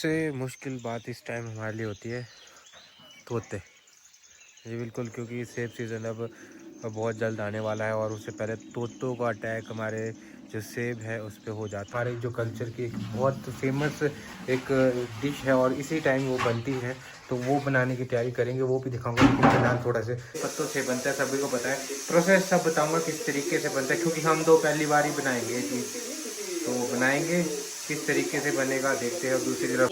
सबसे मुश्किल बात इस टाइम हमारे लिए होती है तोते। जी बिल्कुल, क्योंकि सेब सीज़न अब बहुत जल्द आने वाला है और उससे पहले तोतों का अटैक हमारे जो सेब है उस पे हो जाता है। हमारे जो कल्चर की एक बहुत फेमस एक डिश है और इसी टाइम वो बनती है, तो वो बनाने की तैयारी करेंगे, वो भी दिखाऊंगा। लेकिन फिलहाल थोड़ा से पत्तों से बनता है, सभी को पता है। प्रोसेस सब बताऊंगा किस तरीके से बनता है, क्योंकि हम दो पहली बार ही बनाएंगे ये चीज़, तो बनाएंगे किस तरीके से बनेगा देखते हैं। और दूसरी तरफ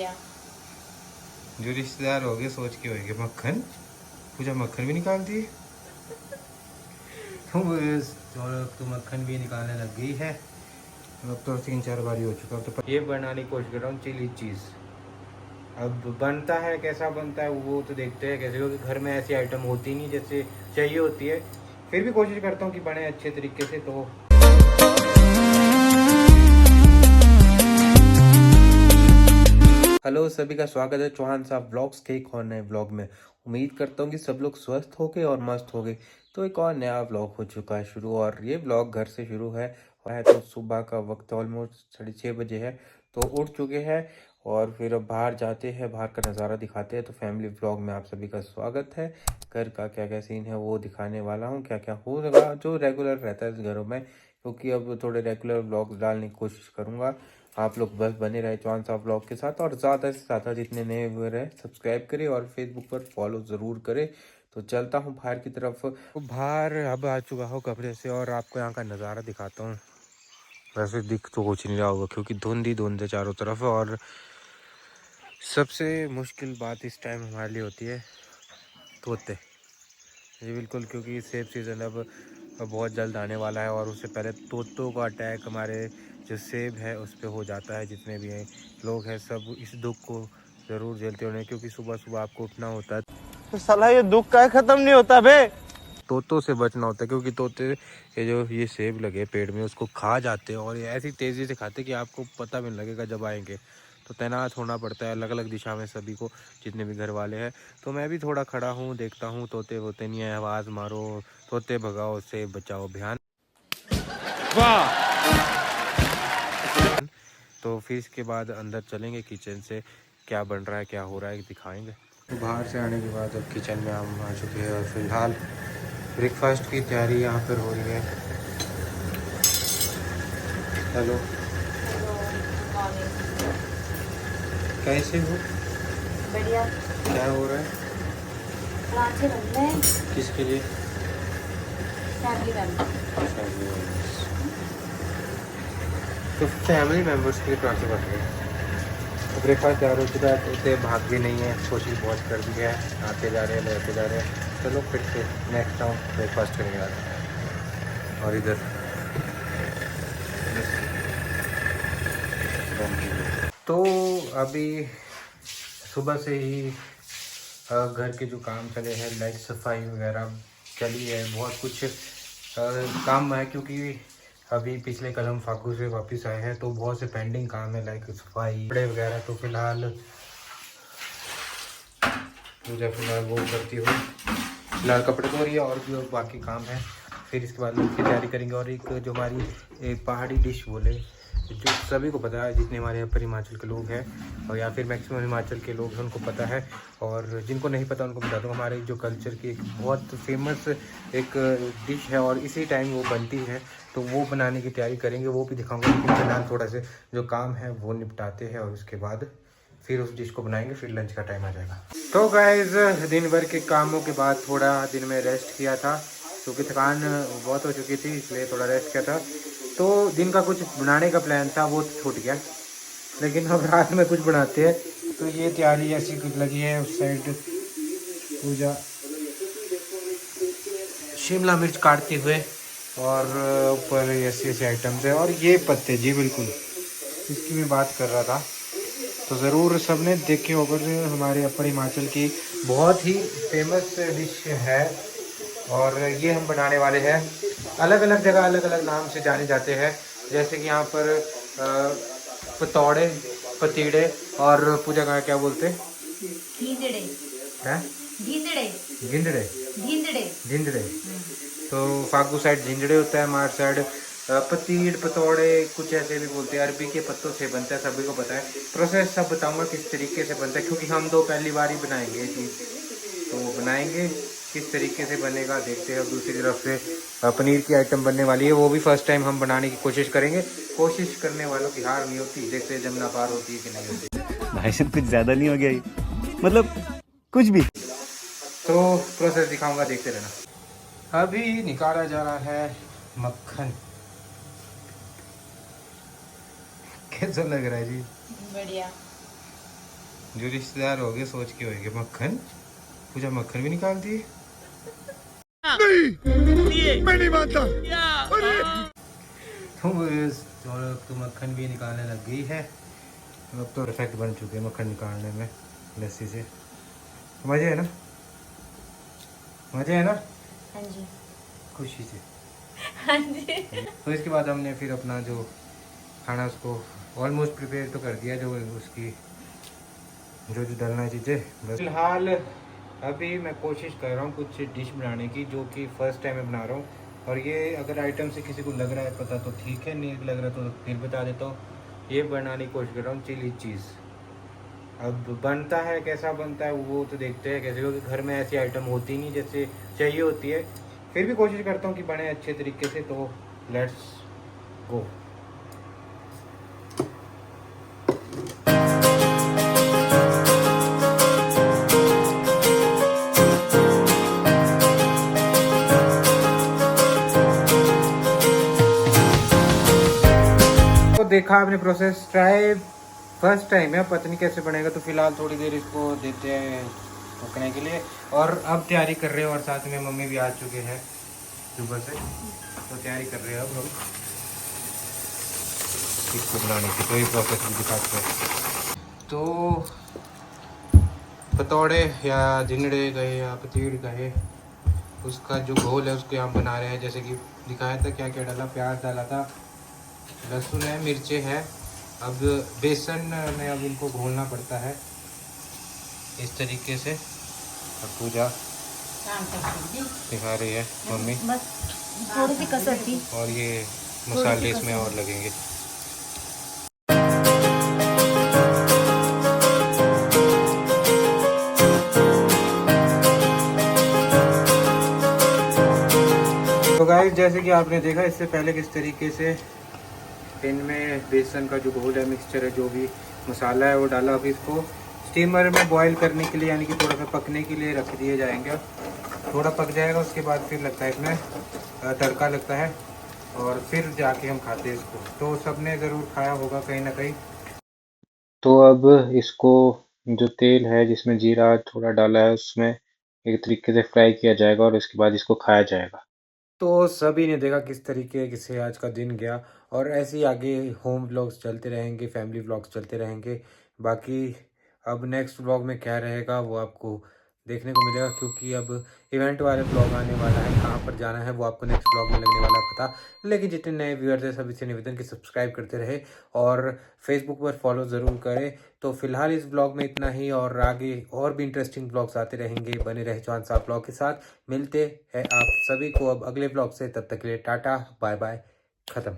जो रिश्तेदार हो गए सोच के होंगे मक्खन, पूजा मक्खन भी निकालती है। तो मक्खन भी निकालने लग गई है। अब तो 3-4 बार ही हो चुका। तो ये बनाने की कोशिश कर रहा हूँ चिली चीज़। अब बनता है कैसा बनता है वो तो देखते हैं कैसे, क्योंकि घर में ऐसी आइटम होती नहीं जैसे चाहिए होती है। फिर भी कोशिश करता हूँ कि बने अच्छे तरीके से। तो हेलो सभी का स्वागत है चौहान साहब ब्लॉग्स के एक और नए ब्लॉग में। उम्मीद करता हूँ कि सब लोग स्वस्थ हो गए और मस्त हो गए। तो एक और नया ब्लॉग हो चुका है शुरू, और ये ब्लॉग घर से शुरू है। तो सुबह का वक्त ऑलमोस्ट 6:30 बजे है, तो उठ चुके हैं और फिर अब बाहर जाते हैं, बाहर का नज़ारा दिखाते हैं। तो फैमिली ब्लॉग में आप सभी का स्वागत है। घर का क्या क्या सीन है वो दिखाने वाला हूँ, क्या क्या हो रहा जो रेगुलर रहता है घरों में, क्योंकि अब थोड़े रेगुलर ब्लॉग डालने की कोशिश करूँगा। आप लोग बस बने रहे चौहान साहब ब्लॉग के साथ, और ज़्यादा से ज़्यादा जितने नए हुए रहे सब्सक्राइब करें और फेसबुक पर फॉलो ज़रूर करें। तो चलता हूँ बाहर की तरफ। तो बाहर अब आ चुका हूँ कपड़े से और आपको यहाँ का नज़ारा दिखाता हूँ। वैसे दिख तो कुछ नहीं रहा होगा क्योंकि धुंध ही धुंध है चारों तरफ। और सबसे मुश्किल बात इस टाइम हमारे लिए होती है तोते। जी बिल्कुल, क्योंकि सेब सीज़न अब बहुत जल्द आने वाला है और उससे पहले तोतों का अटैक हमारे जो सेब है उस पे हो जाता है। जितने भी हैं लोग हैं सब इस दुख को ज़रूर झेलते होंगे, क्योंकि सुबह सुबह आपको उठना होता है। तो साला ये दुख का खत्म नहीं होता बे। तोतों से बचना होता है, क्योंकि तोते ये जो ये सेब लगे पेड़ में उसको खा जाते हैं, और ये ऐसी तेज़ी से खाते हैं कि आपको पता भी नहीं लगेगा जब आएंगे। तो तैनात होना पड़ता है अलग अलग दिशा में सभी को, जितने भी घर वाले हैं। तो मैं भी थोड़ा खड़ा हूँ, देखता हूँ तोते वोते नहीं है, आवाज़ मारो, तोते भगाओ, सेब बचाओ अभियान। वाह। तो फिर इसके बाद अंदर चलेंगे, किचन से क्या बन रहा है क्या हो रहा है दिखाएंगे। तो बाहर से आने के बाद अब किचन में हम आ चुके हैं और फिलहाल ब्रेकफास्ट की तैयारी यहाँ पर हो रही है। हेलो, कैसे हो? बढ़िया। क्या हो रहा है? पराठे बन रहे हैं। किसके लिए? Family member. तो फैमिली मेम्बर्स के लिए पराठे बन रहे हैं। तो ब्रेकफास्ट तैयार हो चुका है। तोते भाग भी नहीं है, कोशिश बहुत कर दी है, आते जा रहे हैं लेते जा रहे हैं। चलो फिर से नेक्स्ट टाइम ब्रेकफास्ट करेंगे आज। और इधर तो अभी सुबह से ही घर के जो काम चले हैं, लाइक सफाई वगैरह चली है, बहुत कुछ काम है, क्योंकि अभी पिछले कल हम फागू से वापस आए हैं, तो बहुत से पेंडिंग काम है लाइक सफाई कपड़े वगैरह। तो फिलहाल पूजा फिलहाल वो करती हुई फिलहाल कपड़े धो रही है, और भी बाकी काम है। फिर इसके बाद लंच की तैयारी करेंगे। और एक जो हमारी एक पहाड़ी डिश बोले, जो सभी को पता है, जितने हमारे यहाँ पर हिमाचल के लोग हैं और या फिर मैक्सिमम हिमाचल के लोग हैं उनको पता है, और जिनको नहीं पता उनको बता दूँ। हमारे जो कल्चर की एक बहुत फेमस एक डिश है और इसी टाइम वो बनती है, तो वो बनाने की तैयारी करेंगे, वो भी दिखाऊंगा। लेकिन फिलहाल थोड़ा से जो काम है वो निपटाते हैं और उसके बाद फिर उस डिश को बनाएंगे, फिर लंच का टाइम आ जाएगा। तो गाइस, दिन भर के कामों के बाद थोड़ा दिन में रेस्ट किया था, क्योंकि थकान बहुत हो चुकी थी, इसलिए थोड़ा रेस्ट किया था। तो दिन का कुछ बनाने का प्लान था वो छूट गया, लेकिन अब रात में कुछ बनाते हैं। तो ये तैयारी ऐसी कुछ लगी है। उस साइड पूजा शिमला मिर्च काटते हुए, और ऊपर ऐसे ऐसे आइटम्स है। और ये पत्ते, जी बिल्कुल इसकी मैं बात कर रहा था। तो ज़रूर सबने देखे होगा, हमारे अपर हिमाचल की बहुत ही फेमस डिश है, और ये हम बनाने वाले हैं। अलग अलग जगह अलग अलग नाम से जाने जाते हैं, जैसे कि यहाँ पर पतौड़े, पतीड़े, और पूजा का क्या बोलते हैं? घींदड़े। हैं? घींदड़े। गिंदड़े। घींदड़े। झिंझड़े। तो फागू साइड झिंझड़े होता है, हमारे साइड पतीड़ पतौड़े कुछ ऐसे भी बोलते हैं, अरबी के पत्तों से बनता है, सभी को पता है। प्रोसेस सब बताऊंगा किस तरीके से बनता है, क्योंकि हम दो पहली बार ही बनाएंगे ये चीज़, तो बनाएंगे किस तरीके से बनेगा देखते हैं। दूसरी तरफ से पनीर की आइटम बनने वाली है, वो भी फर्स्ट टाइम हम बनाने की कोशिश करेंगे। कोशिश करने वालों की हार नहीं होती, देखते हैं जमुना पार होती है कि नहीं होती। भाई साहब कुछ ज्यादा नहीं हो गया ये? मतलब कुछ भी। तो प्रोसेस दिखाऊंगा, देखते रहना। अभी निकाला जा रहा है मक्खन। कैसा लग रहा है जी? बढ़िया। जो रिश्तेदार हो गए सोच के होंगे मक्खन, पूजा मक्खन भी निकाल दिए। नहीं, मैं नहीं मानता। तो मक्खन भी निकालने लग गई है। अब तो परफेक्ट बन चुके हैं मक्खन निकालने में लस्सी से। मजे है ना? मजे है ना? हाँ जी। खुशी से। हाँ जी। तो इसके बाद हमने फिर अपना जो खाना उसको ऑलमोस्ट प्रिपेयर तो कर दिया, जो उसकी जो जो डालना है चीज़ें। बस फिलहाल अभी मैं कोशिश कर रहा हूँ कुछ डिश बनाने की, जो कि फ़र्स्ट टाइम मैं बना रहा हूँ। और ये अगर आइटम से किसी को लग रहा है पता तो ठीक है, नहीं लग रहा तो फिर बता देता हूँ। ये बनाने की कोशिश कर रहा हूँ चिली चीज़। अब बनता है कैसा बनता है वो तो देखते हैं कैसे, क्योंकि घर में ऐसी आइटम होती नहीं जैसे चाहिए होती है। फिर भी कोशिश करता हूँ कि बने अच्छे तरीके से, तो लेट्स गो। तो देखा आपने प्रोसेस, ट्राई फर्स्ट टाइम है, पता नहीं कैसे बनेगा। तो फिलहाल थोड़ी देर इसको देते हैं पकने के लिए, और अब तैयारी कर रहे हैं। और साथ में मम्मी भी आ चुके हैं सुबह से, तो तैयारी कर रहे हैं अब हम इसको बनाने की। तो ये प्रोसेस भी दिखाते हैं। तो पतौड़े या जिंगड़े गए या पतीड़ गए, उसका जो घोल है उसको हम बना रहे हैं। जैसे कि दिखाया था क्या क्या डाला, प्याज डाला था, लहसुन है, मिर्चें हैं। अब बेसन में अब इनको घोलना पड़ता है इस तरीके से। अब पूजा दिखा रही है मम्मी, बस थोड़ी सी कसर थी। और ये मसाले इसमें और लगेंगे। तो गाइस जैसे कि आपने देखा इससे पहले किस तरीके से इनमें बेसन का जो घोल है, मिक्सचर है, जो भी मसाला है वो डाला। अभी इसको स्टीमर में बॉईल करने के लिए, यानी कि थोड़ा सा पकने के लिए रख दिए जाएंगे। थोड़ा पक जाएगा उसके बाद फिर लगता है इसमें तड़का लगता है, और फिर जाके हम खाते हैं इसको। तो सबने ज़रूर खाया होगा कहीं ना कहीं। तो अब इसको जो तेल है जिसमें जीरा थोड़ा डाला है उसमें एक तरीके से फ्राई किया जाएगा, और उसके बाद इसको खाया जाएगा। तो सभी ने देखा किस तरीके से आज का दिन गया, और ऐसे ही आगे होम व्लॉग्स चलते रहेंगे, फैमिली व्लॉग्स चलते रहेंगे। बाकी अब नेक्स्ट व्लॉग में क्या रहेगा वो आपको देखने को मिलेगा, क्योंकि अब इवेंट वाले व्लॉग आने वाला है। कहाँ पर जाना है वो आपको नेक्स्ट व्लॉग में लगने वाला है पता। लेकिन जितने नए व्यूअर्स हैं सभी से निवेदन कि सब्सक्राइब करते रहे और फेसबुक पर फॉलो ज़रूर करें। तो फिलहाल इस ब्लॉग में इतना ही, और आगे और भी इंटरेस्टिंग ब्लॉग्स आते रहेंगे। बने रहे चौहान साहब ब्लॉग के साथ। मिलते हैं आप सभी को अब अगले ब्लॉग से, तब तक के लिए टाटा बाय बाय, ख़त्म।